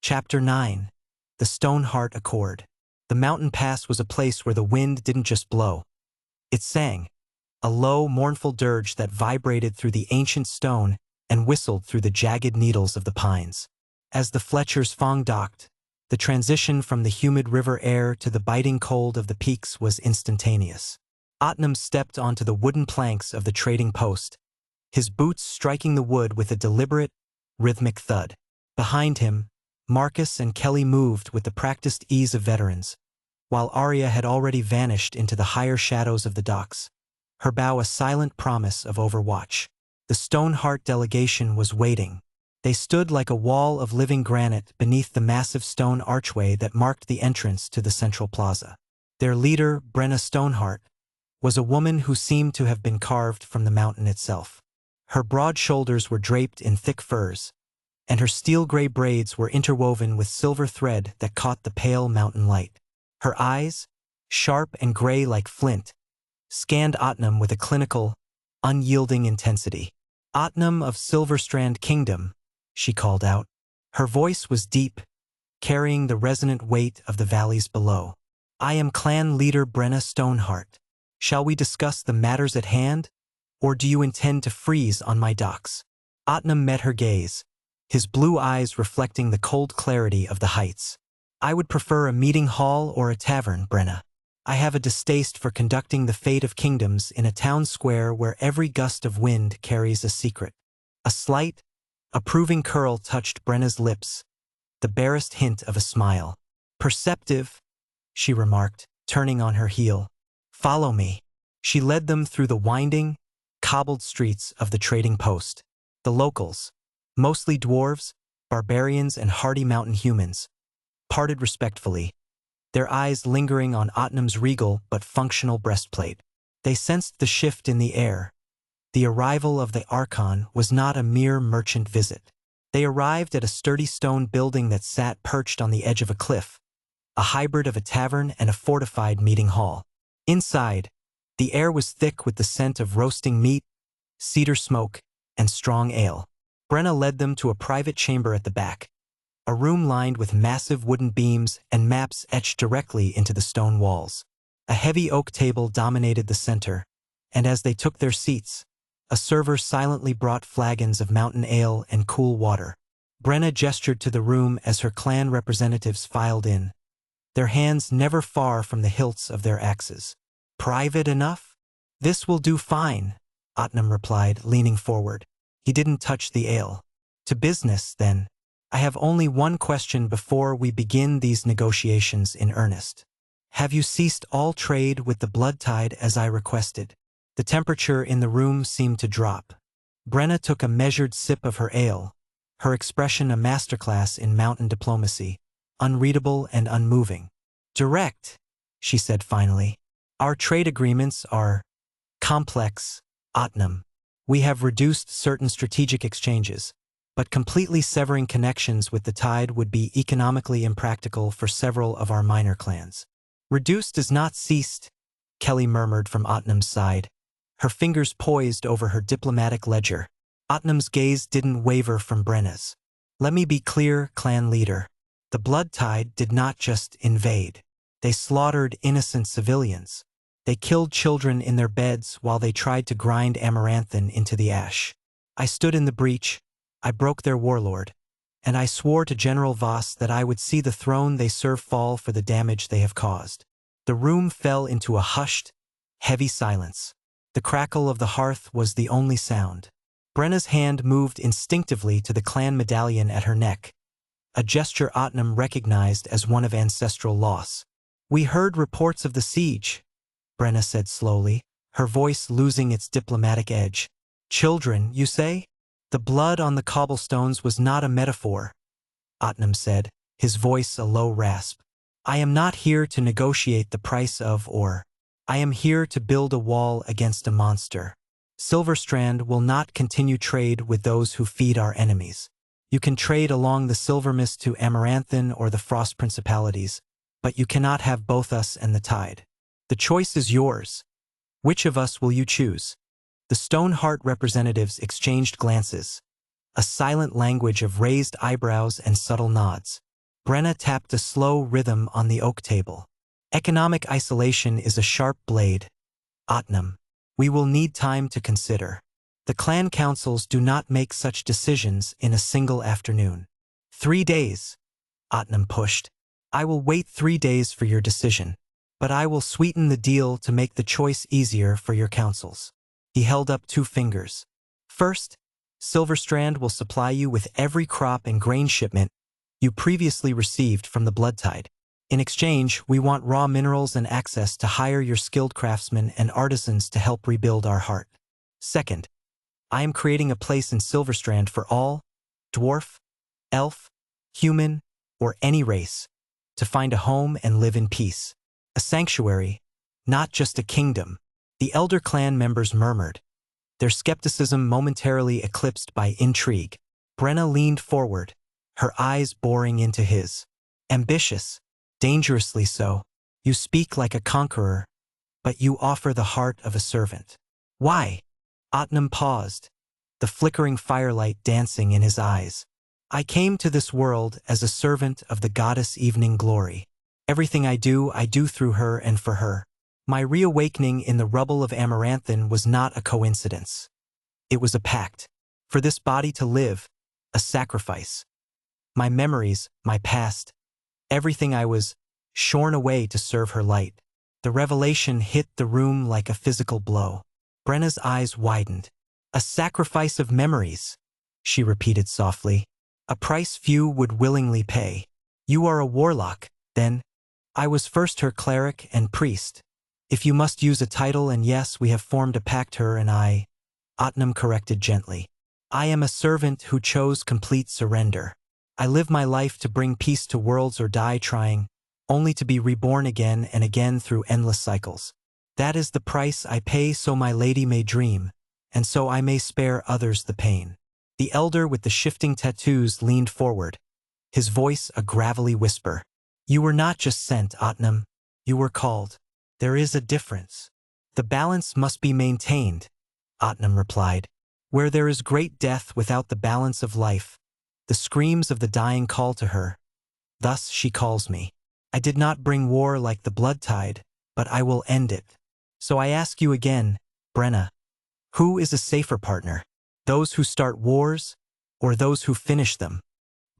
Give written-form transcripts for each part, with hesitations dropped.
Chapter 9. The Stoneheart Accord. The mountain pass was a place where the wind didn't just blow. It sang, a low, mournful dirge that vibrated through the ancient stone and whistled through the jagged needles of the pines. As the Fletcher's Fong docked, the transition from the humid river air to the biting cold of the peaks was instantaneous. Otnam stepped onto the wooden planks of the trading post, his boots striking the wood with a deliberate, rhythmic thud. Behind him, Marcus and Kelly moved with the practiced ease of veterans, while Arya had already vanished into the higher shadows of the docks, her bow a silent promise of overwatch. The Stoneheart delegation was waiting. They stood like a wall of living granite beneath the massive stone archway that marked the entrance to the central plaza. Their leader, Brenna Stoneheart, was a woman who seemed to have been carved from the mountain itself. Her broad shoulders were draped in thick furs, and her steel-gray braids were interwoven with silver thread that caught the pale mountain light. Her eyes, sharp and gray like flint, scanned Otnam with a clinical, unyielding intensity. "Otnam of Silverstrand Kingdom," she called out. Her voice was deep, carrying the resonant weight of the valleys below. "I am clan leader Brenna Stoneheart. Shall we discuss the matters at hand, or do you intend to freeze on my docks?" Otnam met her gaze, his blue eyes reflecting the cold clarity of the heights. "I would prefer a meeting hall or a tavern, Brenna. I have a distaste for conducting the fate of kingdoms in a town square where every gust of wind carries a secret." A slight, approving curl touched Brenna's lips, the barest hint of a smile. "Perceptive," she remarked, turning on her heel. "Follow me." She led them through the winding, cobbled streets of the trading post. The locals, mostly dwarves, barbarians, and hardy mountain humans, parted respectfully, their eyes lingering on Otnam's regal but functional breastplate. They sensed the shift in the air. The arrival of the Archon was not a mere merchant visit. They arrived at a sturdy stone building that sat perched on the edge of a cliff, a hybrid of a tavern and a fortified meeting hall. Inside, the air was thick with the scent of roasting meat, cedar smoke, and strong ale. Brenna led them to a private chamber at the back, a room lined with massive wooden beams and maps etched directly into the stone walls. A heavy oak table dominated the center, and as they took their seats, a server silently brought flagons of mountain ale and cool water. Brenna gestured to the room as her clan representatives filed in, their hands never far from the hilts of their axes. "Private enough? This will do fine," Otnam replied, leaning forward. He didn't touch the ale. "To business, then. I have only one question before we begin these negotiations in earnest. Have you ceased all trade with the Blood Tide as I requested?" The temperature in the room seemed to drop. Brenna took a measured sip of her ale, her expression a masterclass in mountain diplomacy, unreadable and unmoving. "Direct," she said finally. "Our trade agreements are complex, Otnam. We have reduced certain strategic exchanges, but completely severing connections with the Tide would be economically impractical for several of our minor clans." "Reduced is not ceased," Kelly murmured from Otnam's side, her fingers poised over her diplomatic ledger. Otnam's gaze didn't waver from Brenna's. "Let me be clear, clan leader. The Blood Tide did not just invade. They slaughtered innocent civilians. They killed children in their beds while they tried to grind Amaranthin into the ash. I stood in the breach, I broke their warlord, and I swore to General Voss that I would see the throne they serve fall for the damage they have caused." The room fell into a hushed, heavy silence. The crackle of the hearth was the only sound. Brenna's hand moved instinctively to the clan medallion at her neck, a gesture Otnam recognized as one of ancestral loss. "We heard reports of the siege," Brenna said slowly, her voice losing its diplomatic edge. "Children, you say?" "The blood on the cobblestones was not a metaphor," Otnam said, his voice a low rasp. "I am not here to negotiate the price of or. I am here to build a wall against a monster. Silverstrand will not continue trade with those who feed our enemies. You can trade along the Silver Mist to Amaranthin or the Frost Principalities, but you cannot have both us and the Tide. The choice is yours. Which of us will you choose?" The Stoneheart representatives exchanged glances, a silent language of raised eyebrows and subtle nods. Brenna tapped a slow rhythm on the oak table. Economic isolation is a sharp blade. Otnam, we will need time to consider. The clan councils do not make such decisions in a single afternoon. 3 days, Otnam pushed. I will wait 3 days for your decision, but I will sweeten the deal to make the choice easier for your councils. He held up 2 fingers. First, Silverstrand will supply you with every crop and grain shipment you previously received from the Bloodtide. In exchange, we want raw minerals and access to hire your skilled craftsmen and artisans to help rebuild our heart. Second, I am creating a place in Silverstrand for all, dwarf, elf, human, or any race, to find a home and live in peace. A sanctuary, not just a kingdom. The elder clan members murmured, their skepticism momentarily eclipsed by intrigue. Brenna leaned forward, her eyes boring into his. Ambitious, dangerously so. You speak like a conqueror, but you offer the heart of a servant. Why? Otnam paused, the flickering firelight dancing in his eyes. I came to this world as a servant of the goddess Evening Glory. Everything I do through her and for her. My reawakening in the rubble of Amaranthan was not a coincidence. It was a pact. For this body to live, a sacrifice. My memories, my past, everything I was shorn away to serve her light. The revelation hit the room like a physical blow. Brenna's eyes widened. A sacrifice of memories, she repeated softly. A price few would willingly pay. You are a warlock, then. I was first her cleric and priest. If you must use a title, and yes, we have formed a pact, her and I. Otnam corrected gently. I am a servant who chose complete surrender. I live my life to bring peace to worlds or die trying, only to be reborn again and again through endless cycles. That is the price I pay so my lady may dream, and so I may spare others the pain. The elder with the shifting tattoos leaned forward, his voice a gravelly whisper. You were not just sent, Otnam. You were called. There is a difference. The balance must be maintained, Otnam replied. Where there is great death without the balance of life, the screams of the dying call to her. Thus she calls me. I did not bring war like the Bloodtide, but I will end it. So I ask you again, Brenna, who is a safer partner? Those who start wars, or those who finish them?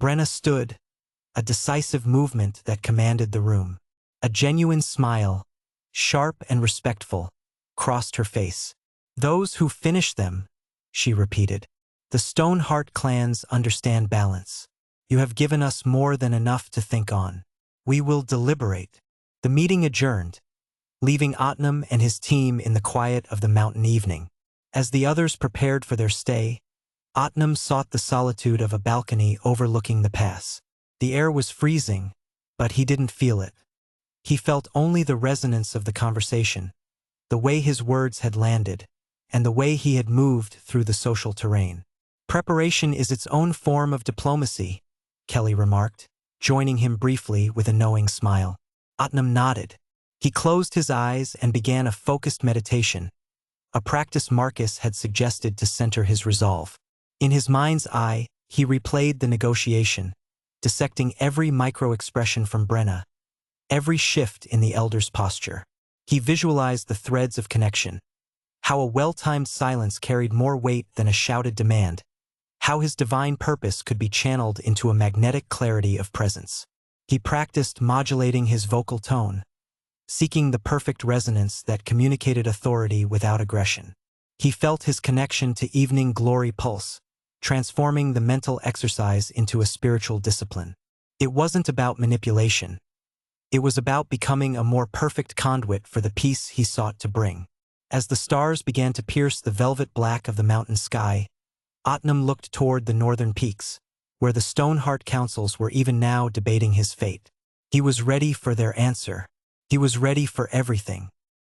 Brenna stood, a decisive movement that commanded the room. A genuine smile, sharp and respectful, crossed her face. Those who finish them, she repeated. The Stoneheart clans understand balance. You have given us more than enough to think on. We will deliberate. The meeting adjourned, leaving Otnam and his team in the quiet of the mountain evening. As the others prepared for their stay, Otnam sought the solitude of a balcony overlooking the pass. The air was freezing, but he didn't feel it. He felt only the resonance of the conversation, the way his words had landed, and the way he had moved through the social terrain. Preparation is its own form of diplomacy, Kelly remarked, joining him briefly with a knowing smile. Otnam nodded. He closed his eyes and began a focused meditation, a practice Marcus had suggested to center his resolve. In his mind's eye, he replayed the negotiation, dissecting every micro-expression from Brenna, every shift in the elder's posture. He visualized the threads of connection, how a well-timed silence carried more weight than a shouted demand, how his divine purpose could be channeled into a magnetic clarity of presence. He practiced modulating his vocal tone, seeking the perfect resonance that communicated authority without aggression. He felt his connection to Evening Glory pulse, transforming the mental exercise into a spiritual discipline. It wasn't about manipulation. It was about becoming a more perfect conduit for the peace he sought to bring. As the stars began to pierce the velvet black of the mountain sky, Otnam looked toward the northern peaks, where the Stoneheart councils were even now debating his fate. He was ready for their answer. He was ready for everything.